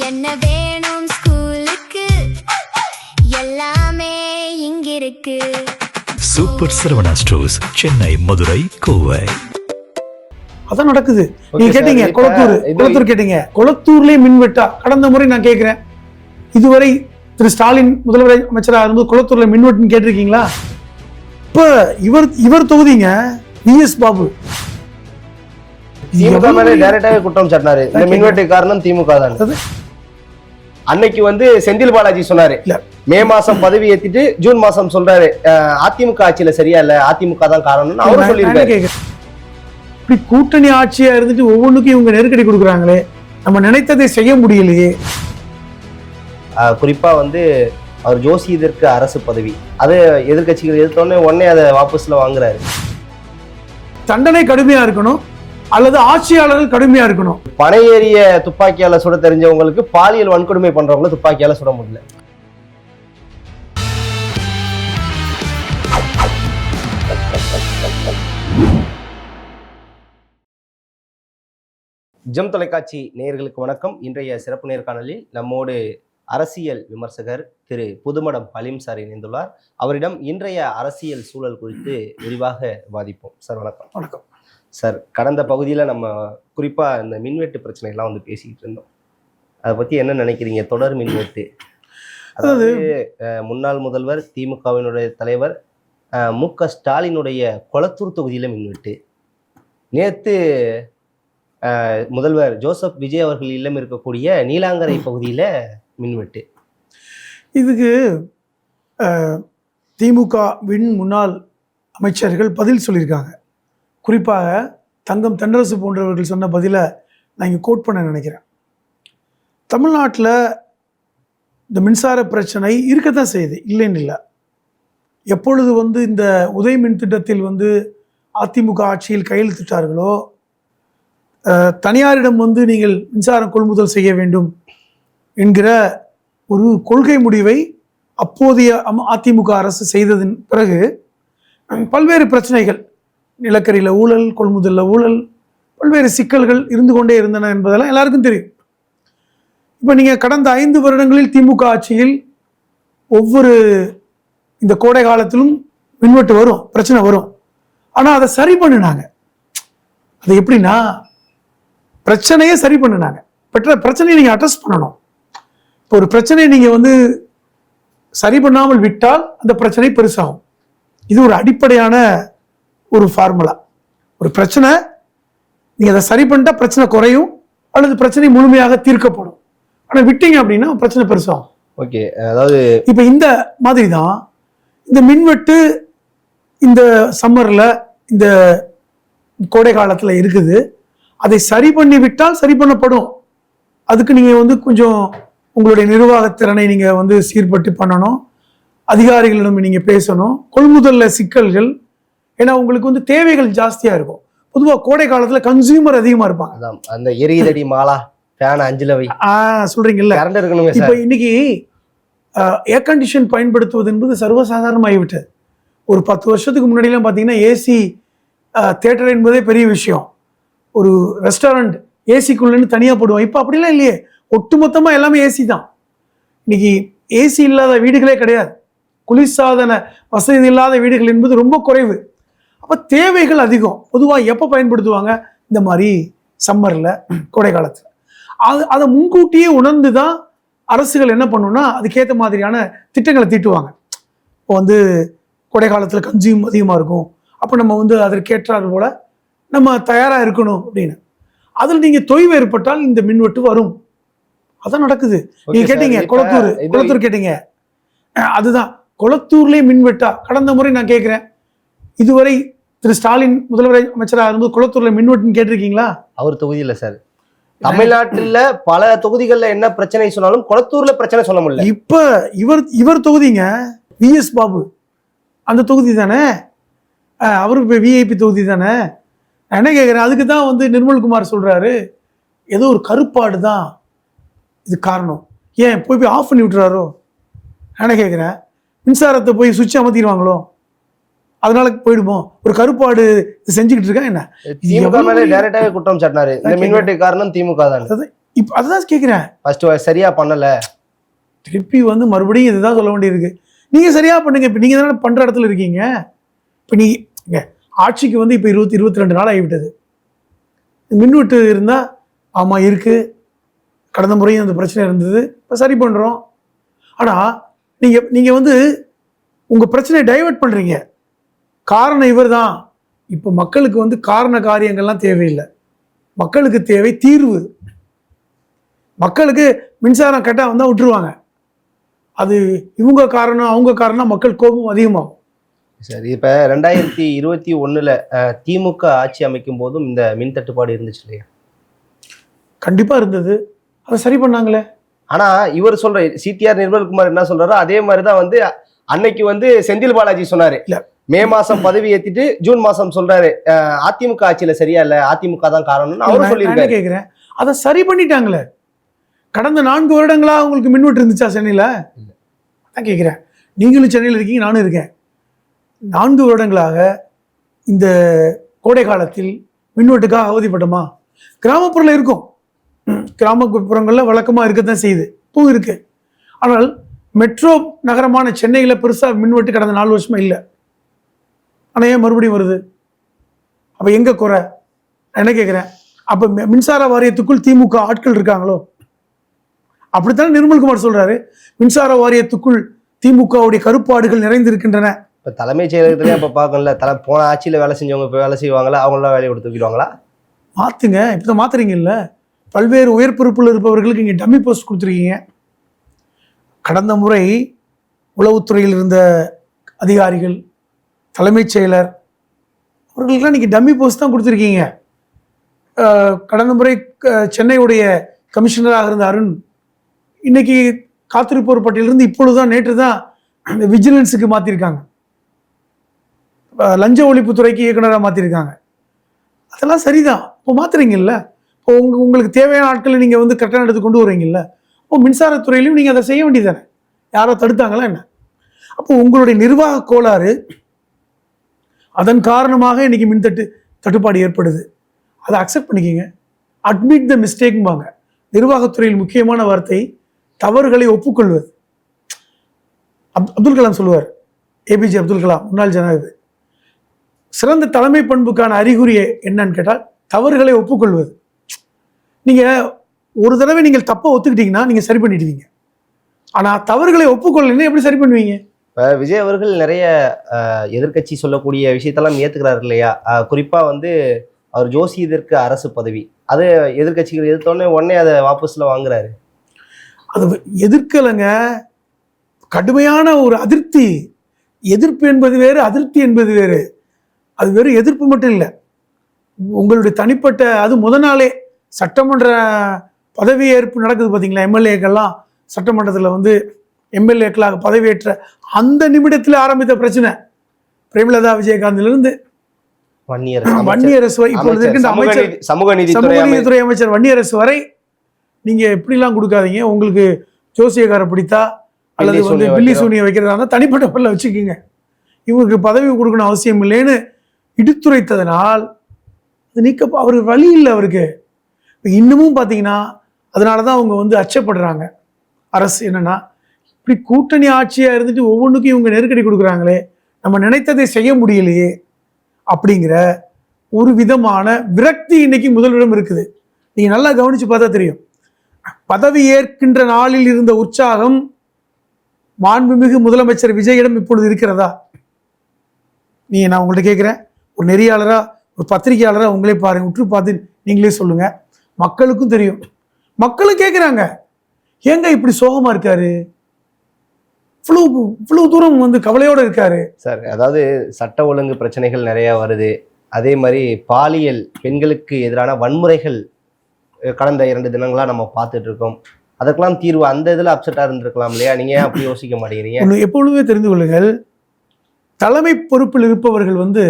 என்ன வேணும் ஸ்கூலுக்கு எல்லாமே இங்கிருக்கு. Super Saravana stores, Chennai, Madurai, Kovai. அதான் நடக்குது. நீங்க கேட்டீங்க கொளத்தூர் கேட்டீங்க. கொளத்தூர்லயே மின்வெட்டா? கடந்த முறை நான் கேட்கிறேன், இதுவரை திரு ஸ்டாலின் முதல்வர் அமைச்சராக இருந்து கொளத்தூர்ல மின்வெட்டுன்னு கேட்டிருக்கீங்களா? இப்ப இவர் தொகுதிங்க VS பாபு திமுக மேலே டைரக்டாவே குற்றம் சாட்டினாரு. இந்த மின்வெட்டு காரணம் திமுக தான். அன்னைக்கு செந்தில் பாலாஜி சொன்னாரு, மே மாசம் பதவி ஏத்திட்டு ஜூன் மாசம் சொல்றாரு அதிமுக ஆட்சியில சரியா இல்ல, அதிமுக தான் காரணம்னு அவரும் சொல்லியிருக்காரு. இப்படி கூட்டணி ஆட்சியா இருந்துட்டு ஒவ்வொன்றுக்கும் இவங்க நெருக்கடி கொடுக்குறாங்களே, நம்ம நினைத்ததை செய்ய முடியலையே. குறிப்பா அவர் ஜோசியதற்கு அரசு பதவி, அது எதிர்கட்சிகள் எதிர்த்தோடனே அதை வாபஸ்ல வாங்குறாரு. தண்டனை கடுமையா இருக்கணும் அல்லது ஆட்சியாளர்கள் கடுமையா இருக்கணும். பனை ஏறிய துப்பாக்கியால சுட தெரிஞ்சவங்களுக்கு பாலியல் வன்கொடுமை பண்றவங்கள துப்பாக்கியால சுட முடியல. ஜெம் தொலைக்காட்சி நேயர்களுக்கு வணக்கம். இன்றைய சிறப்பு நேர்காணலில் நம்மோடு அரசியல் விமர்சகர் திரு புதுமடம் ஹலீம் சார் இணைந்துள்ளார். அவரிடம் இன்றைய அரசியல் சூழல் குறித்து விரிவாக வாதிப்போம். சார் வணக்கம். வணக்கம் சார். கடந்த பகுதியில் நம்ம குறிப்பாக இந்த மின்வெட்டு பிரச்சனைலாம் பேசிக்கிட்டு இருந்தோம். அதை பற்றி என்ன நினைக்கிறீங்க? தொடர் மின்வெட்டு, அதாவது முன்னாள் முதல்வர் திமுகவினுடைய தலைவர் மு.க. ஸ்டாலினுடைய கொளத்தூர் தொகுதியில் மின்வெட்டு, நேற்று முதல்வர் ஜோசப் விஜய் அவர்கள் இல்லம் இருக்கக்கூடிய நீலாங்கரை பகுதியில் மின்வெட்டு. இதுக்கு திமுகவின் முன்னாள் அமைச்சர்கள் பதில் சொல்லியிருக்காங்க. குறிப்பாக தங்கம் தென்னரசு போன்றவர்கள் சொன்ன பதிலை நான் இங்கே கோட் பண்ண நினைக்கிறேன். தமிழ்நாட்டில் இந்த மின்சார பிரச்சனை இருக்கத்தான் செய்யுது, இல்லைன்னு இல்லை. எப்பொழுது இந்த உதய மின் திட்டத்தில் அதிமுக ஆட்சியில் கையெழுத்திட்டார்களோ, தனியாரிடம் நீங்கள் மின்சாரம் கொள்முதல் செய்ய வேண்டும் என்கிற ஒரு கொள்கை முடிவை அப்போதைய அதிமுக அரசு செய்ததின் பிறகு பல்வேறு பிரச்சனைகள், நிலக்கரியில் ஊழல், கொள்முதலில் ஊழல், பல்வேறு சிக்கல்கள் இருந்து கொண்டே இருந்தன என்பதெல்லாம் எல்லாருக்கும் தெரியும். இப்போ நீங்கள் கடந்த 5 வருடங்களில் திமுக ஆட்சியில் ஒவ்வொரு இந்த கோடை காலத்திலும் மின்வெட்டு வரும், பிரச்சனை வரும். ஆனால் அதை சரி பண்ணினாங்க. அது எப்படின்னா, பிரச்சனையே சரி பண்ணினாங்க. பிரச்சனையை நீங்கள் அட்ரஸ் பண்ணணும். இப்போ ஒரு பிரச்சனையை நீங்கள் சரி பண்ணாமல் விட்டால் அந்த பிரச்சனை பெருசாகும். இது ஒரு அடிப்படையான ஒரு ஃபார்முலா. ஒரு பிரச்சனை நீங்கள் அதை சரி பண்ணிட்டா பிரச்சனை குறையும் அல்லது பிரச்சனை முழுமையாக தீர்க்கப்படும். ஆனால் விட்டீங்க அப்படின்னா பிரச்சனை பெருசாகும். ஓகே, அதாவது இப்போ இந்த மாதிரி தான் இந்த மின்வெட்டு இந்த சம்மரில், இந்த கோடை காலத்தில் இருக்குது. அதை சரி பண்ணி விட்டால் சரி பண்ணப்படும். அதுக்கு நீங்கள் கொஞ்சம் உங்களுடைய நிர்வாகத்திறனை நீங்கள் சீர்பட்டு பண்ணணும். அதிகாரிகளிடம் நீங்கள் பேசணும். கொள்முதலில் சிக்கல்கள், ஏன்னா உங்களுக்கு தேவைகள் ஜாஸ்தியாக இருக்கும். பொதுவாக கோடை காலத்தில் கன்சியூமர் அதிகமாக இருப்பாங்க. அந்த எரிதடி மாலா ஃபேன் 5ல வை சொல்கிறீங்கல்ல, இப்போ இன்னைக்கு ஏர் கண்டிஷன் பயன்படுத்துவது என்பது சர்வசாதாரணமாகிவிட்டது. ஒரு 10 வருஷத்துக்கு முன்னாடிலாம் பார்த்தீங்கன்னா ஏசி தியேட்டர் என்பதே பெரிய விஷயம். ஒரு ரெஸ்டாரண்ட் ஏசிக்குள்ளேன்னு தனியாக போடுவோம். இப்போ அப்படிலாம் இல்லையே, ஒட்டுமொத்தமாக எல்லாமே ஏசி தான். இன்னைக்கு ஏசி இல்லாத வீடுகளே கிடையாது. குளிர்சாதன வசதி இல்லாத வீடுகள் என்பது ரொம்ப குறைவு. அப்போ தேவைகள் அதிகம். பொதுவாக எப்போ பயன்படுத்துவாங்க? இந்த மாதிரி சம்மரில், கோடை காலத்தில். அதை முன்கூட்டியே உணர்ந்து தான் அரசுகள் என்ன பண்ணுன்னா அதுக்கேற்ற மாதிரியான திட்டங்களை தீட்டுவாங்க. இப்போ கோடை காலத்தில் கன்சியூம் அதிகமாக இருக்கும், அப்போ நம்ம அதற்கேற்றாறு போல் நம்ம தயாராக இருக்கணும் அப்படின்னு. அதில் நீங்கள் தொய்வு ஏற்பட்டால் இந்த மின்வெட்டு வரும். அதான் நடக்குது. நீங்க கேட்டீங்க கொளத்தூர் கேட்டீங்க, அதுதான் கொளத்தூர்லயே மின்வெட்டா? கடந்த முறை நான் கேட்கிறேன், இதுவரை திரு ஸ்டாலின் முதல்வர் அமைச்சராக இருந்து கொளத்தூர்ல மின்வெட்டுன்னு கேட்டிருக்கீங்களா? அவர் தொகுதியில் சார், தமிழ்நாட்டில் பல தொகுதிகளில் என்ன பிரச்சனை சொன்னாலும் கொளத்தூர்ல பிரச்சனை சொல்ல முடியல. இப்ப இவர் தொகுதிங்க VS பாபு, அந்த தொகுதி தானே. அவருக்கு இப்போ VIP தொகுதி தானே. நான் என்ன கேட்குறேன், அதுக்கு தான் நிர்மல்குமார் சொல்றாரு, ஏதோ ஒரு கருப்பாடு தான் இது காரணம். ஏன் போய் ஆஃப் பண்ணி விட்டுறாரோ? என்ன கேட்குறேன், மின்சாரத்தை போய் சுவிட்ச் அமர்த்திடுவாங்களோ, அதனால போயிடுமோ? ஒரு கருப்பாடு செஞ்சுக்கிட்டு இருக்கா என்ன? திமுக மேலே டைரக்டாவே குற்றம் சாட்டினாரு. இந்த மின்வெட்டு காரணம் திமுக தான். இப்போ அதுதான் கேட்குறேன். ஃபர்ஸ்ட் சரியா பண்ணல, திருப்பி வந்து மறுபடியும் இதுதான் சொல்ல வேண்டியிருக்கு. நீங்கள் சரியாக பண்ணுங்க. இப்போ நீங்கள் தானே பண்ணுற இடத்துல இருக்கீங்க. இப்போ நீங்கள் ஆட்சிக்கு வந்து இப்போ 22 நாள் ஆகிவிட்டது. மின்வெட்டு இருந்தால் ஆமாம் இருக்குது, கடந்த முறையும் அந்த பிரச்சனை இருந்தது, இப்போ சரி பண்ணுறோம். ஆனால் நீங்கள் வந்து உங்கள் பிரச்சனையை டைவெர்ட் பண்ணுறீங்க. காரணம் இவர் தான். இப்போ மக்களுக்கு வந்து காரண காரியங்கள்லாம் தேவையில்லை, மக்களுக்கு தேவை தீர்வு. மக்களுக்கு மின்சாரம் கட்டாக வந்தால் விட்டுருவாங்க. அது இவங்க காரணம் அவங்க காரணம், மக்கள் கோபம் அதிகமாகும். சரி. இப்போ 2021 திமுக ஆட்சி அமைக்கும் போதும் இந்த மின் தட்டுப்பாடு இருந்துச்சு இல்லையா? கண்டிப்பாக இருந்தது. அதை சரி பண்ணாங்களே. ஆனா இவர் சொல்ற சிடிஆர் நிர்மல்குமார் என்ன சொல்றாரோ அதே மாதிரி தான் வந்து அன்னைக்கு வந்து செந்தில் பாலாஜி சொன்னாரு. இல்ல, மே மாசம் பதவி ஏத்திட்டு ஜூன் மாசம் சொல்றாரு அதிமுக ஆட்சியில சரியா இல்ல, அதிமுக தான் காரணம்னு அவரும் சொல்லியிருக்காரு. கேட்கிறேன், அதை சரி பண்ணிட்டாங்களே. கடந்த 4 வருடங்களா உங்களுக்கு மின்வெட்டு இருந்துச்சா சென்னையில்? அதான் கேட்குறேன். நீங்களும் சென்னையில் இருக்கீங்க, நானும் இருக்கேன். 4 வருடங்களாக இந்த கோடை காலத்தில் மின்வெட்டுக்காக அவதிப்பட்டோமா? கிராமப்புறத்தில் இருக்கும், கிராமப்புறங்களில் வழக்கமாக இருக்கத்தான் செய்யுது, இப்போ இருக்கு. ஆனால் மெட்ரோ நகரமான சென்னையில் பெருசாக மின்வெட்டு கடந்த 4 வருஷமா இல்லை. ஆனால் ஏன் மறுபடியும் வருது? அப்போ எங்கே குறை? நான் என்ன கேட்குறேன், அப்போ மின்சார வாரியத்துக்குள் திமுக ஆட்கள் இருக்காங்களோ? அப்படித்தானே நிர்மல்குமார் சொல்றாரு. மின்சார வாரியத்துக்குள் திமுகவுடைய கருப்பாடுகள் நிறைந்திருக்கின்றன. இப்போ தலைமைச் செயலகத்திலே இப்போ பார்க்கல, போன ஆட்சியில் வேலை செஞ்சவங்க இப்போ வேலை செய்வாங்களா? அவங்களாம் வேலையை கொடுத்து தூக்கிடுவாங்களா? மாற்றுங்க. இப்போ தான் மாத்துறீங்கல்ல. பல்வேறு உயர் பொறுப்பில் இருப்பவர்களுக்கு இங்கே டம்மி போஸ்ட் கொடுத்துருக்கீங்க. கடந்த முறை உளவுத்துறையில் இருந்த அதிகாரிகள், தலைமைச் செயலர், அவர்களுக்கெல்லாம் இன்னைக்கு டம்மி போஸ்ட் தான் கொடுத்துருக்கீங்க. கடந்த முறை சென்னையுடைய கமிஷனராக இருந்த அருண் இன்னைக்கு காத்திருப்போர் பட்டியலிருந்து இப்பொழுதுதான் நேற்று தான் இந்த விஜிலன்ஸுக்கு மாற்றிருக்காங்க, லஞ்ச ஒழிப்புத்துறைக்கு இயக்குனராக மாற்றிருக்காங்க. அதெல்லாம் சரிதான். இப்போ மாத்துறீங்கல்ல, இப்போ உங்களுக்கு தேவையான ஆட்களை நீங்கள் வந்து கரெக்டான எடுத்து கொண்டு வருவீங்கல்ல. இப்போ மின்சாரத்துறையிலையும் நீங்கள் அதை செய்ய வேண்டியதானே? யாரோ தடுத்தாங்களா என்ன? அப்போ உங்களுடைய நிர்வாக கோளாறு, அதன் காரணமாக இன்னைக்கு தட்டுப்பாடு ஏற்படுது. அதை அக்செப்ட் பண்ணிக்கிங்க. அட்மிட் த மிஸ்டேக்பாங்க. நிர்வாகத்துறையில் முக்கியமான வார்த்தை தவறுகளை ஒப்புக்கொள்வது. அப்துல் கலாம் சொல்லுவார், ஏபிஜே அப்துல் கலாம், முன்னாள் ஜனாதிபதி. சிறந்த தலைமை பண்புக்கான அறிகுறி என்னன்னு கேட்டால் தவறுகளை ஒப்புக்கொள்வது. நீங்கள் ஒரு தடவை நீங்கள் தப்பை ஒத்துக்கிட்டீங்கன்னா நீங்கள் சரி பண்ணிடுவீங்க. ஆனால் தவறுகளை ஒப்புக்கொள்ளலைன்னா எப்படி சரி பண்ணுவீங்க? இப்போ விஜய் அவர்கள் நிறைய எதிர்கட்சி சொல்லக்கூடிய விஷயத்தெல்லாம் ஏற்றுக்கிறாரு இல்லையா? குறிப்பாக வந்து அவர் ஜோசியதற்கு அரசு பதவி, அது எதிர்கட்சிகள் எதிர்த்தோடனே அதை வாபஸில் வாங்குறாரு. அது எதிர்க்கலைங்க, கடுமையான ஒரு அதிருப்தி. எதிர்ப்பு என்பது வேறு, அதிருப்தி என்பது வேறு. அது வெறும் எதிர்ப்பு மட்டும் இல்லை, உங்களுடைய தனிப்பட்ட, அது முதல் நாளே சட்டமன்ற பதவியேற்பு நடக்குது பார்த்தீங்களா? எம்எல்ஏக்கெல்லாம் சட்டமன்றத்தில் வந்து எம்எல்ஏக்களாக பதவியேற்ற அந்த நிமிடத்தில் ஆரம்பித்த பிரச்சனை. பிரேமலதா விஜயகாந்திலிருந்து வன்னியரசு வரை, இப்பொழுது இருக்கின்ற அமைச்சர், சமூக நீதித்துறை அமைச்சர் வன்னியரசு வரை, நீங்க எப்படிலாம் கொடுக்காதீங்க. உங்களுக்கு ஜோசியக்கார பிடித்தா அல்லது வந்து பில்லி சூனியை வைக்கிறதா இருந்தால் தனிப்பட்ட பொருளை வச்சுக்கோங்க, இவருக்கு பதவி கொடுக்கணும் அவசியம் இல்லைன்னு இடித்துரைத்ததனால் அது நீக்க அவருக்கு வழி இல்லை. அவருக்கு இன்னமும் பார்த்தீங்கன்னா அதனால தான் அவங்க வந்து அச்சப்படுறாங்க. அரசு என்னன்னா, இப்படி கூட்டணி ஆட்சியாக இருந்துட்டு ஒவ்வொன்றுக்கும் இவங்க நெருக்கடி கொடுக்குறாங்களே, நம்ம நினைத்ததை செய்ய முடியலையே அப்படிங்கிற ஒரு விதமான விரக்தி இன்னைக்கு முதல்வரிடம் இருக்குது. நீங்கள் நல்லா கவனித்து பார்த்தா தெரியும். பதவி ஏற்கின்ற நாளில் இருந்த உற்சாகம் மாண்புமிகு முதலமைச்சர் விஜயிடம் இப்பொழுது இருக்கிறதா? நான் உங்கள்கிட்ட கேட்குறேன், ஒரு நெறியாளராக, ஒரு பத்திரிகையாளராக உங்களே பாருங்க, உற்று பார்த்து நீங்களே சொல்லுங்க. மக்களுக்கும் தெரியும், மக்களும் கேட்குறாங்க, ஏங்க இப்படி சோகமாக இருக்காரு, இவ்வளவு தூரம் வந்து கவலையோடு இருக்காரு சார். அதாவது சட்ட ஒழுங்கு பிரச்சனைகள் நிறைய வருது, அதே மாதிரி பாலியல், பெண்களுக்கு எதிரான வன்முறைகள் கடந்த 2 தினங்களா நம்ம பார்த்துட்டு இருக்கோம். அதுக்கெல்லாம் தீர்வு அந்த இதில் அப்செட்டாக இருந்திருக்கலாம் இல்லையா? நீங்கள் ஏன் அப்படி யோசிக்க மாட்டேங்கிறீங்க? எப்பொழுதுமே தெரிந்து கொள்ளுங்கள், தலைமை பொறுப்பில் இருப்பவர்கள் வந்து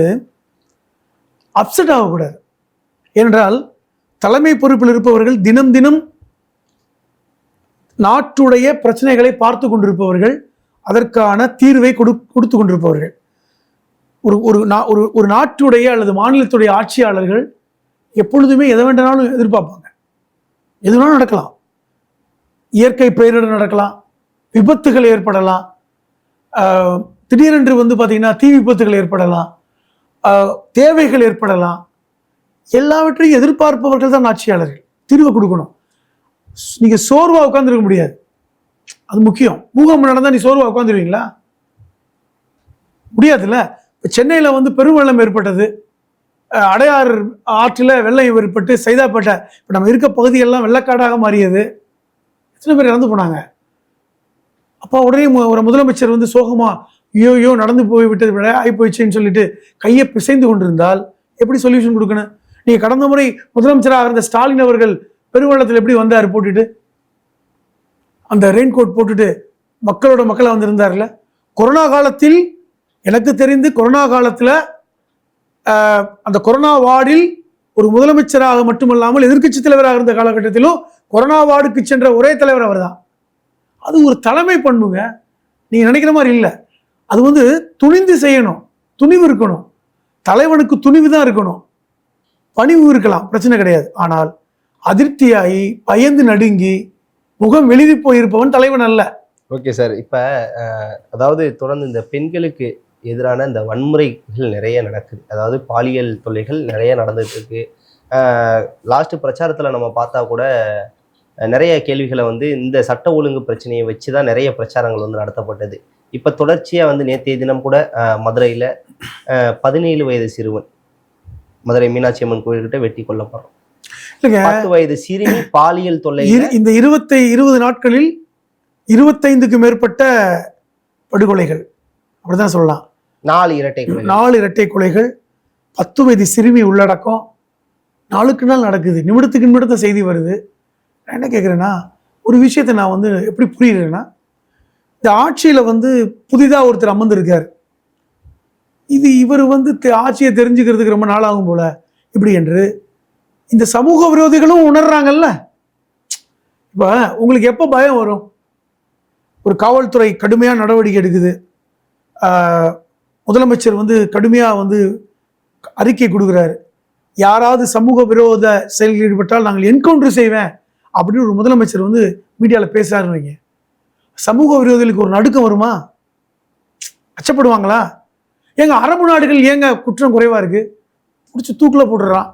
அப்செட் ஆகக்கூடாது. ஏனென்றால் தலைமை பொறுப்பில் இருப்பவர்கள் தினம் தினம் நாட்டுடைய பிரச்சனைகளை பார்த்து கொண்டிருப்பவர்கள், அதற்கான தீர்வை கொடுத்து கொண்டிருப்பவர்கள். ஒரு நாட்டுடைய அல்லது மாநிலத்துடைய ஆட்சியாளர்கள் எப்பொழுதுமே எதை வேண்டாலும் எதிர்பார்ப்பாங்க. எதுனாலும் நடக்கலாம். இயற்கை பேரிடர் நடக்கலாம், விபத்துகள் ஏற்படலாம், திடீரென்று வந்து பார்த்தீங்கன்னா தீ விபத்துகள் ஏற்படலாம், தேவைகள் ஏற்படலாம். எல்லாவற்றையும் எதிர்பார்ப்பவர்கள் தான் ஆட்சியாளர்கள். தீர்வு கொடுக்கணும். நீங்க சோர்வா உட்காந்துருக்க முடியாது, அது முக்கியம். பூகம்பம் நடந்தா நீ சோர்வா உட்காந்துருவீங்களா? முடியாதுல்ல. சென்னையில் வந்து பெருவெள்ளம் ஏற்பட்டது, அடையாறு ஆற்றில் வெள்ளம் ஏற்பட்டு சைதாப்பேட்டை, இப்போ நம்ம இருக்க பகுதியெல்லாம் வெள்ளக்காடாக மாறியது. எத்தனை பேர் இறந்து போனாங்க. அப்போ உடனே ஒரு முதலமைச்சர் வந்து சோகமா ஐயோ நடந்து போய் விட்டது விட ஆகி போயிடுச்சுன்னு சொல்லிட்டு கையை பிசைந்து கொண்டிருந்தால் எப்படி சொல்யூஷன் கொடுக்கணும்? நீங்க கடந்த முறை முதலமைச்சராக இருந்த ஸ்டாலின் அவர்கள் பெருவெள்ளத்தில் எப்படி வந்தார்? போட்டுட்டு அந்த ரெயின் கோட் போட்டுட்டு மக்களோட மக்களை வந்திருந்தார்ல. கொரோனா காலத்தில் எனக்கு தெரிந்து கொரோனா காலத்தில் அந்த கொரோனா வார்டில் ஒரு முதலமைச்சராக மட்டுமல்லாமல் எதிர்க்கட்சி தலைவராக இருந்த காலகட்டத்திலும் கொரோனா வார்டுக்கு சென்ற ஒரே தலைவர் அவர் தான். அது ஒரு தலைமை பண்புங்க. நீங்க நினைக்கிற மாதிரி இல்லை. அது வந்து துணிந்து செய்யணும், துணிவு இருக்கணும். தலைவனுக்கு துணிவு தான் இருக்கணும், பணிவு இருக்கலாம், பிரச்சனை கிடையாது. ஆனால் அதிருப்தியாகி பயந்து நடுங்கி முகம் வெளிரி போயிருப்பவன் தலைவன் அல்ல. Okay sir. இப்போ அதாவது தொடர்ந்து இந்த பெண்களுக்கு எதிரான இந்த வன்முறைகள் நிறைய நடக்குது. அதாவது பாலியல் தொல்லைகள் நிறைய நடந்துட்டு இருக்கு. லாஸ்ட் பிரச்சாரத்தில் நம்ம பார்த்தா கூட நிறைய கேள்விகளை வந்து இந்த சட்ட ஒழுங்கு பிரச்சனையை வச்சு தான் நிறைய பிரச்சாரங்கள் வந்து நடத்தப்பட்டது. இப்போ தொடர்ச்சியாக வந்து நேற்றைய தினம் கூட மதுரையில் 17 வயது சிறுவன் மதுரை மீனாட்சி அம்மன் கோயில்கிட்ட வெட்டி கொல்லப்படுறோம். 10 வயது சிறுமி பாலியல் தொல்லை. இந்த 20 நாட்களில் 25க்கு மேற்பட்ட படுகொலைகள், அப்படிதான் சொல்லலாம். 4 இரட்டை கொலைகள், 10 வயது சிறுமி உள்ளடக்கம். நாளுக்கு நாள் நடக்குது, நிமிடத்துக்கு நிமிடத்தை செய்தி வருது. நான் என்ன கேட்குறேன்னா, ஒரு விஷயத்தை நான் வந்து எப்படி புரியுறேன்னா, இந்த ஆட்சியில் வந்து புதிதாக ஒருத்தர் அமர்ந்திருக்கார். இவர் வந்து ஆட்சியை தெரிஞ்சுக்கிறதுக்கு ரொம்ப நாள் ஆகும் போல இப்படி என்று இந்த சமூக விரோதிகளும் உணர்றாங்கல்ல. இப்போ உங்களுக்கு எப்போ பயம் வரும்? ஒரு காவல்துறை கடுமையாக நடவடிக்கை எடுக்குது, முதலமைச்சர் வந்து கடுமையாக வந்து அறிக்கை கொடுக்குறாரு, யாராவது சமூக விரோத செயல்களில் ஈடுபட்டால் நாங்கள் என்கவுண்டர் செய்வேன் அப்படின்னு ஒரு முதலமைச்சர் வந்து மீடியாவில் பேசுறாருன்னு, சமூக விரோதிகளுக்கு ஒரு நடுக்கம் வருமா? அச்சப்படுவாங்களா? ஏங்க அரபு நாடுகள் ஏங்க குற்றம் குறைவா இருக்கு? பிடிச்சி தூக்கில் போட்டுறான்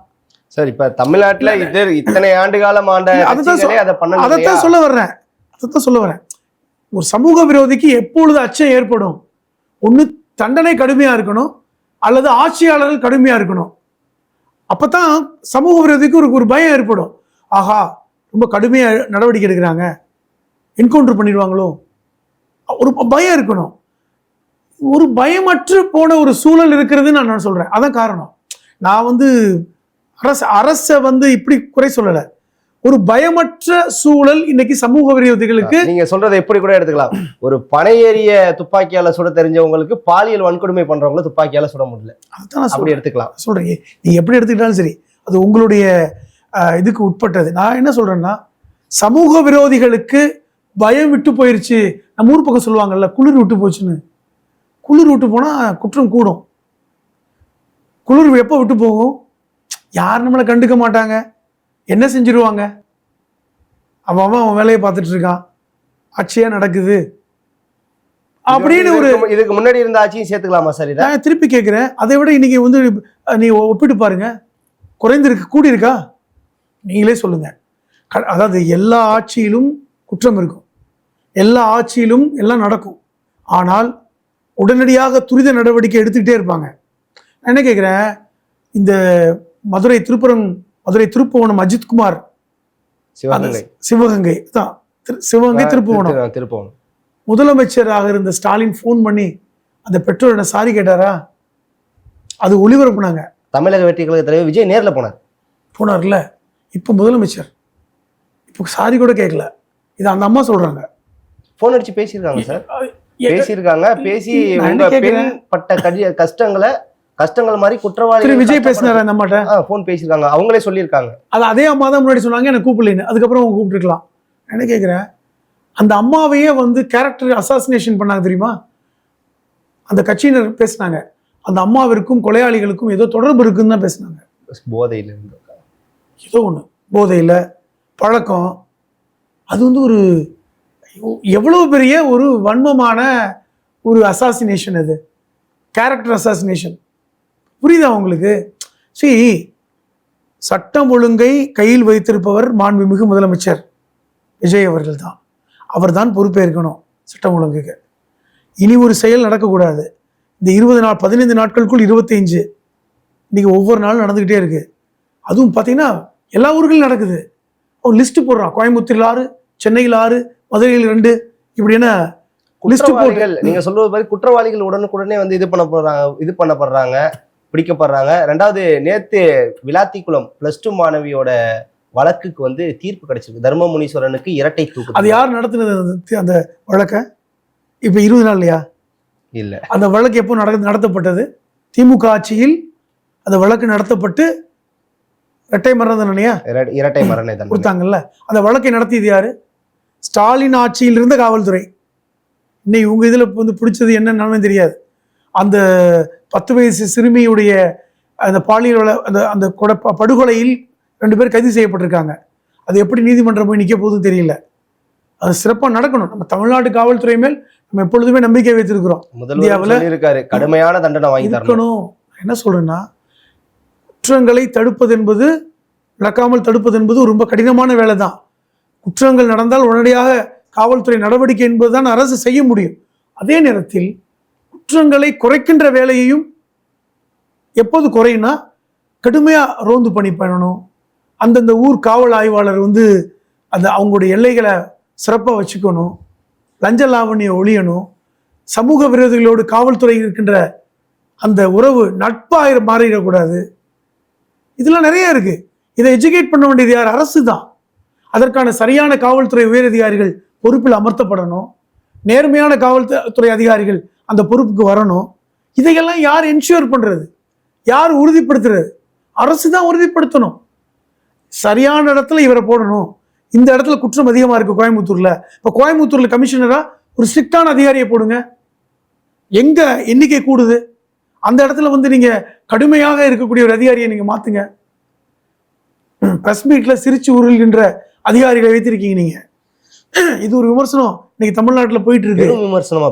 சார். இப்ப தமிழ்நாட்டுல இத்தனை ஆண்டு காலம் அதைத்தான் சொல்ல வர்றேன். ஒரு சமூக விரோதிக்கு எப்பொழுது அச்சம் ஏற்படும்? ஒண்ணு தண்டனை கடுமையா இருக்கணும், அல்லது ஆட்சியாளர்கள் கடுமையா இருக்கணும். அப்பதான் சமூக விரோதிக்கு ஒரு பயம் ஏற்படும். ஆஹா, ரொம்ப கடுமையா நடவடிக்கை எடுக்கிறாங்க, என்கவுண்டர் பண்ணிடுவாங்களோ, ஒரு பயம் இருக்கணும். ஒரு பயமற்று போன ஒரு சூழல் இருக்கிறதுன்னு நான் சொல்றேன். அதான் காரணம். நான் வந்து அரசை வந்து இப்படி குறை சொல்லல. ஒரு பயமற்ற சூழல் இன்னைக்கு சமூக விரோதிகளுக்கு. நீங்க சொல்றதை எப்படி கூட எடுத்துக்கலாம். ஒரு பனை ஏறிய துப்பாக்கியால சுட தெரிஞ்சவங்களுக்கு பாலியல் வன்கொடுமை பண்றவங்கள துப்பாக்கியால சுட முடியல, அதுதான் அப்படி எடுத்துக்கலாம் சொல்றேன். நீ எப்படி எடுத்துக்கிட்டாலும் சரி, அது உங்களுடைய இதுக்கு உட்பட்டது. நான் என்ன சொல்றேன்னா, சமூக விரோதிகளுக்கு பயம் விட்டு போயிருச்சு. நம்ம ஊர் பக்கம் சொல்லுவாங்கல்ல, குளிர் விட்டு போச்சுன்னு. குளிர் விட்டு போனா குற்றம் கூடும். குளிர் எப்போ விட்டு போகும்? யார் நம்மளை கண்டுக்க மாட்டாங்க, என்ன செஞ்சிருவாங்க? அவன் வேலையை பார்த்துட்டு இருக்கான், ஆட்சியா நடக்குது அப்படின்னு ஒரு. இதுக்கு முன்னாடி இருந்த ஆட்சியும் சேர்த்துக்கலாமா சார்? நான் திருப்பி கேட்கிறேன், அதை விட இன்னைக்கு வந்து நீ ஒப்பிட்டு பாருங்க, குறைந்திருக்கு கூடி இருக்கா? நீங்களே சொல்லுங்க. அதாவது எல்லா ஆட்சியிலும் குற்றம் இருக்கும், எல்லா ஆட்சியிலும் எல்லாம் நடக்கும். ஆனால் உடனடியாக துரித நடவடிக்கை எடுத்துக்கிட்டே இருப்பாங்க. நான் என்ன கேட்குறேன், இந்த மதுரை திருப்புவனம் அஜித்குமார், சிவகங்கை தான், சிவகங்கை திருப்புவனம் முதலமைச்சராக இருந்த ஸ்டாலின் ஃபோன் பண்ணி அந்த பெற்றோர் என்ன சாரி கேட்டாரா? அது ஒளிபரப்புனாங்க. தமிழக வெற்றி கழக தலைவர் விஜய் நேரில் போனார்ல. இப்போ முதலமைச்சர் இப்போ சாரி கூட கேட்கல. இது அந்த அம்மா சொல்றாங்க. ஃபோன் அடிச்சு பேசியிருக்காங்க சார், பேசி உங்க பெண் பட்ட கஷ்டங்கள் மாதிரி குற்றவாளி விஜய் பேசினாரா அந்த அம்மாட்ட? ஃபோன் பேசியிருக்காங்க, அவங்களே சொல்லியிருக்காங்க. அது அதே அம்மா தான் முன்னாடி சொன்னாங்க, எனக்கு கூப்பிடலன்னு. அதுக்கப்புறம் அவங்க கூப்பிட்டுருக்கலாம். என்ன கேட்குறேன், அந்த அம்மாவையே வந்து கேரக்டர் அசாசினேஷன் பண்ணாங்க தெரியுமா? அந்த கட்சியினர் பேசினாங்க, அந்த அம்மாவிற்கும் கொலையாளிகளுக்கும் ஏதோ தொடர்பு இருக்குன்னு தான் பேசினாங்க. போதையில் ஏதோ ஒன்று, போதையில் பழக்கம், அது வந்து ஒரு எவ்வளவு பெரிய ஒரு வன்மமான ஒரு அசாசினேஷன், அது கேரக்டர் அசாசினேஷன். புரியுதா உங்களுக்கு? சட்டம் ஒழுங்கை கையில் வைத்திருப்பவர் மாண்புமிகு முதலமைச்சர் விஜய் அவர்கள் தான். அவர் தான் பொறுப்பேற்கணும் சட்டம் ஒழுங்குக்கு. இனி ஒரு செயல் நடக்கக்கூடாது. இந்த 15 நாட்களுக்குள் 25 இன்னைக்கு ஒவ்வொரு நாளும் நடந்துக்கிட்டே இருக்கு. அதுவும் பார்த்தீங்கன்னா எல்லா ஊர்களும் நடக்குது. அவன் லிஸ்ட் போடுறான். கோயம்புத்தூரில் 6, சென்னையில் 6, மதுரையில் 2, இப்படின்னா லிஸ்ட் போட்டு. நீங்க சொல்றது மாதிரி குற்றவாளிகள் உடனுக்குடனே வந்து இது பண்ணப்படுறாங்க, பிடிக்கப்படுறாங்க. ரெண்டாவது, நேத்து விளாத்திக்குளம் +2 மாணவியோட வழக்குக்கு வந்து தீர்ப்பு கிடைச்சிருக்கு. தர்மமுனீஸ்வரனுக்கு இரட்டை தூக்கு. அது யார் நடத்தினது அந்த வழக்க? இப்ப 20 நாள் இல்லையா? இல்ல, அந்த வழக்கு எப்போ நடத்தப்பட்டது? திமுக ஆட்சியில் அந்த வழக்கு நடத்தப்பட்டு இரட்டை மரண தண்டனையா? இரட்டை மரண தண்டனை கொடுத்தாங்கல்ல. அந்த வழக்கை நடத்தியது யாரு? ஸ்டாலின் ஆட்சியில் இருந்த காவல்துறை. இன்னைக்கு உங்க இதுல வந்து பிடிச்சது என்னன்னு தெரியாது. அந்த 10 வயசு சிறுமியுடைய அந்த பாலியல் அந்த படுகொலையில் 2 பேர் கைது செய்யப்பட்டிருக்காங்க. அது எப்படி நீதிமன்றம் போய் நிற்க போகுதுன்னு தெரியல. அது சிறப்பாக நடக்கணும். நம்ம தமிழ்நாடு காவல்துறை மேல் நம்ம எப்பொழுதுமே நம்பிக்கை வைத்திருக்கிறோம். முதல்வர் கடுமையான தண்டனை வாங்கி தரணும். என்ன சொல்றேன்னா, குற்றங்களை தடுப்பது என்பது, நடக்காமல் தடுப்பது என்பது ரொம்ப கடினமான வேலை தான். குற்றங்கள் நடந்தால் உடனடியாக காவல்துறை நடவடிக்கை என்பதுதான் அரசு செய்ய முடியும். அதே நேரத்தில் குற்றங்களை குறைக்கின்ற வேலையையும் எப்போது குறையினா, கடுமையா ரோந்து பணி பண்ணணும். அந்தந்த ஊர் காவல் ஆய்வாளர் வந்து அவங்களுடைய எல்லைகளை சிறப்பாக வச்சுக்கணும். லஞ்ச லாவணியை ஒழியணும். சமூக விரோதிகளோடு காவல்துறை இருக்கின்ற அந்த உறவு நட்பாக மாறிடக்கூடாது. இதெல்லாம் நிறைய இருக்கு. இதை எஜுகேட் பண்ண வேண்டியது யார்? அரசு தான். அதற்கான சரியான காவல்துறை உயரதிகாரிகள் பொறுப்பில் அமர்த்தப்படணும். நேர்மையான காவல்துறை அதிகாரிகள் அந்த பொறுப்புக்கு வரணும். இதையெல்லாம் யார் என்ஷூர் பண்றது? யார் உறுதிப்படுத்துறது? அரசு தான் உறுதிப்படுத்தணும். சரியான இடத்துல இவரை போடணும். இந்த இடத்துல குற்றம் அதிகமா இருக்கு கோயம்புத்தூர்ல. இப்ப கோயம்புத்தூர்ல கமிஷனரா ஒரு ஸ்ட்ரிக்டான அதிகாரியை போடுங்க. எங்க எண்ணிக்கை கூடுது அந்த இடத்துல வந்து நீங்க கடுமையாக இருக்கக்கூடிய ஒரு அதிகாரியை நீங்க மாத்துங்க. பிரஸ் மீட்ல சிரிச்சு உருள்கின்ற அதிகாரிகளை வைத்திருக்கீங்க நீங்க. இது ஒரு விமர்சனம் இன்னைக்கு தமிழ்நாட்டில் போயிட்டு இருக்கு.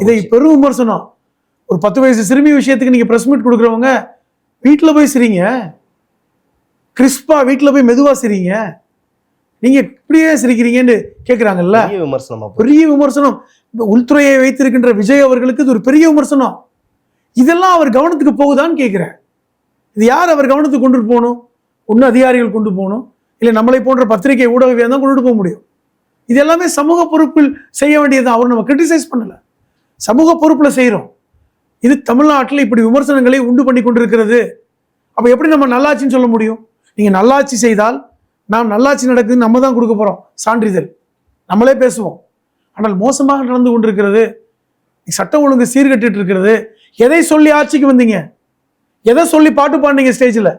இதை பெரும் விமர்சனம். ஒரு 10 வயசு சிறுமி விஷயத்துக்கு நீங்க பிரஸ் மீட் கொடுக்குறவங்க வீட்டுல போய் சிரிங்க. கிறிஸ்பா வீட்டுல போய் மெதுவா சிரிங்க. நீங்க இப்படியே சிரிக்கிறீங்கன்னு கேட்கிறாங்கல்ல. பெரிய விமர்சனம். உள்துறையை வைத்திருக்கின்ற விஜய் அவர்களுக்கு இது ஒரு பெரிய விமர்சனம். இதெல்லாம் அவர் கவனத்துக்கு போகுதான்னு கேட்கிறேன். இது யார் அவர் கவனத்துக்கு கொண்டு போகணும்? ஒன்று அதிகாரிகள் கொண்டு போகணும், இல்லை நம்மளை போன்ற பத்திரிகை ஊடகவியாக தான் கொண்டு போக முடியும். இது எல்லாமே சமூக பொறுப்பில் செய்ய வேண்டியதுதான். அவர் நம்ம கிரிட்டிசைஸ் பண்ணல, சமூக பொறுப்புல செய்யறோம். இது தமிழ்நாட்டில் இப்படி விமர்சனங்களை உண்டு பண்ணி கொண்டிருக்கிறது. அப்ப எப்படி நம்ம நல்லாட்சின்னு சொல்ல முடியும்? நீங்க நல்லாட்சி செய்தால் நாம் நல்லாட்சி நடக்குதுன்னு நம்ம தான் கொடுக்க போறோம் சான்றிதழ், நம்மளே பேசுவோம். ஆனால் மோசமாக நடந்து கொண்டிருக்கிறது, சட்டம் ஒழுங்கு சீர்கட்டு இருக்கிறது. எதை சொல்லி ஆட்சிக்கு வந்தீங்க? எதை சொல்லி பாட்டு பாடுனீங்க ஸ்டேஜில்?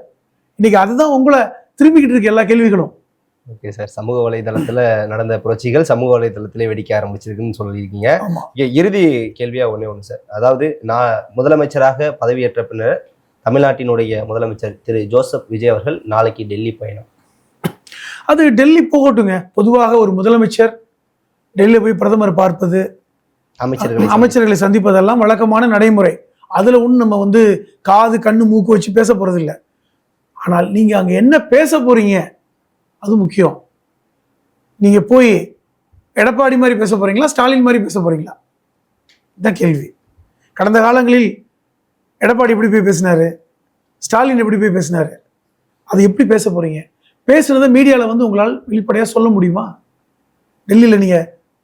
இன்னைக்கு அதுதான் உங்களை திரும்பிக்கிட்டு இருக்கு எல்லா கேள்விகளும். ஓகே சார், சமூக வலைதளத்துல நடந்த புரட்சிகள் சமூக வலைதளத்திலே வெடிக்க ஆரம்பிச்சிருக்குன்னு சொல்லியிருக்கீங்க. இறுதி கேள்வியா ஒண்ணு சார், அதாவது நான் முதலமைச்சராக பதவியேற்ற பின்னர் தமிழ்நாட்டினுடைய முதலமைச்சர் திரு ஜோசப் விஜய் அவர்கள் நாளைக்கு டெல்லி பயணம். அது டெல்லி போகட்டுங்க. பொதுவாக ஒரு முதலமைச்சர் டெல்லி போய் பிரதமர் பார்ப்பது, அமைச்சர்களை சந்திப்பதெல்லாம் வழக்கமான நடைமுறை. அதுல ஒண்ணு நம்ம வந்து காது கண்ணு மூக்கு வச்சு பேச போறது இல்லை. ஆனால் நீங்க அங்க என்ன பேச போறீங்க அது முக்கியம். நீங்க போய் எடப்பாடி மாதிரி பேச போறீங்களா, ஸ்டாலின் மாதிரி பேச போறீங்களா? இதுதான் கேள்வி. கடந்த காலங்களில் எடப்பாடி எப்படி போய் பேசினாரு, ஸ்டாலின் எப்படி போய் பேசினாரு, அது எப்படி பேச போறீங்க? பேசுனதை மீடியாவில் வந்து உங்களால் வெளிப்படையாக சொல்ல முடியுமா? டெல்லியில் நீங்க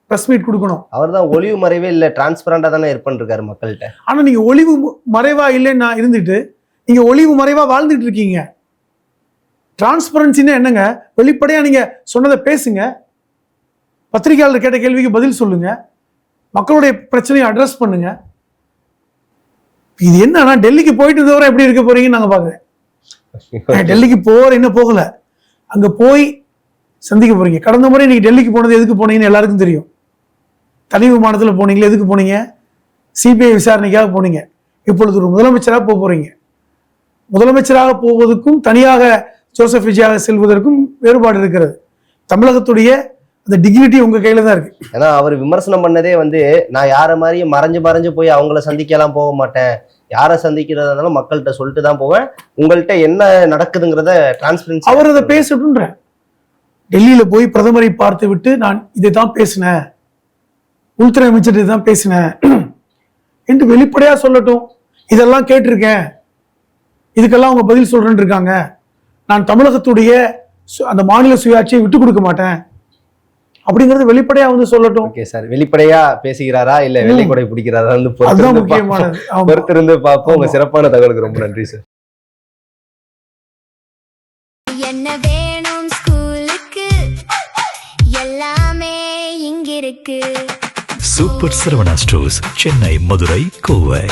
ப்ரெஸ் மீட் கொடுக்கணும். அவர் தான் ஒளிவு மறைவே இல்லை, டிரான்ஸ்பரண்டா தானே இருப்பாரு மக்கள்கிட்ட. ஆனா நீங்க ஒளிவு மறைவா இல்லைன்னா இருந்துட்டு நீங்க ஒளிவு மறைவா வாழ்ந்துட்டு இருக்கீங்க. டிரான்ஸ்பரன்சின்னா என்னங்க? வெளிப்படையா நீங்க சொன்னதை பேசுங்க, பத்திரிகையாளர் கேட்ட கேள்விக்கு பதில் சொல்லுங்க, மக்களுடைய பிரச்சனையை அட்ரஸ் பண்ணுங்க. இது என்னன்னா டெல்லிக்கு போயிட்டு இருந்தவரை எப்படி இருக்க போறீங்கன்னு நாங்க பாக்குறேன். டெல்லிக்கு போற இன்னும் போகல, அங்க போய் சந்திக்க போறீங்க. கடந்த முறை நீங்க டெல்லிக்கு போனது எதுக்கு போனீங்கன்னு எல்லாருக்கும் தெரியும். தனி விமானத்தில் போனீங்களா? எதுக்கு போனீங்க? சிபிஐ விசாரணைக்காக போனீங்க. இப்பொழுது ஒரு முதலமைச்சராக போக போறீங்க. முதலமைச்சராக போவதற்கும் தனியாக ஜோசப் விஜயாக செல்வதற்கும் வேறுபாடு இருக்கிறது. தமிழகத்துடைய அந்த டிக்னிட்டி உங்க கையில தான் இருக்கு. ஏன்னா அவர் விமர்சனம் பண்ணதே வந்து நான் யாரை மாதிரியும் மறைஞ்சு போய் அவங்கள சந்திக்கலாம் போக மாட்டேன், யாரை சந்திக்கிறதா இருந்தாலும் மக்கள்கிட்ட சொல்லிட்டு தான் போவேன், உங்கள்கிட்ட என்ன நடக்குதுங்கிறத டிரான்ஸ்பரன்சி. அவர் அதை பேசட்டுன்ற, டெல்லியில போய் பிரதமரை பார்த்து விட்டு நான் இதை தான் பேசினேன், உள்துறை அமைச்சர் இதை தான் பேசினேன் என்று வெளிப்படையா சொல்லட்டும். இதெல்லாம் கேட்டிருக்கேன், இதுக்கெல்லாம் அவங்க பதில் சொல்றேன்னு இருக்காங்க, நான் தமிழகத்துடைய அந்த மாநில சுயாட்சியை விட்டு கொடுக்க மாட்டேன் அப்படிங்கறது வெளிப்படையா வந்து சொல்லட்டும். ஓகே சார், வெளிப்படையா பேசுகிறாரா இல்ல வெள்ளை கொடை பிடிக்கிறாரா வந்து அதுதான் முக்கியமானது. பொறுத்திருந்து பார்ப்போம். உங்க சிறப்பான தகவலுக்கு ரொம்ப நன்றி சார். என்ன வேணும் ஸ்கூலுக்கு, எல்லாமே இங்கிருக்கு. Super Saravana stores, Chennai, Madurai, Kovai.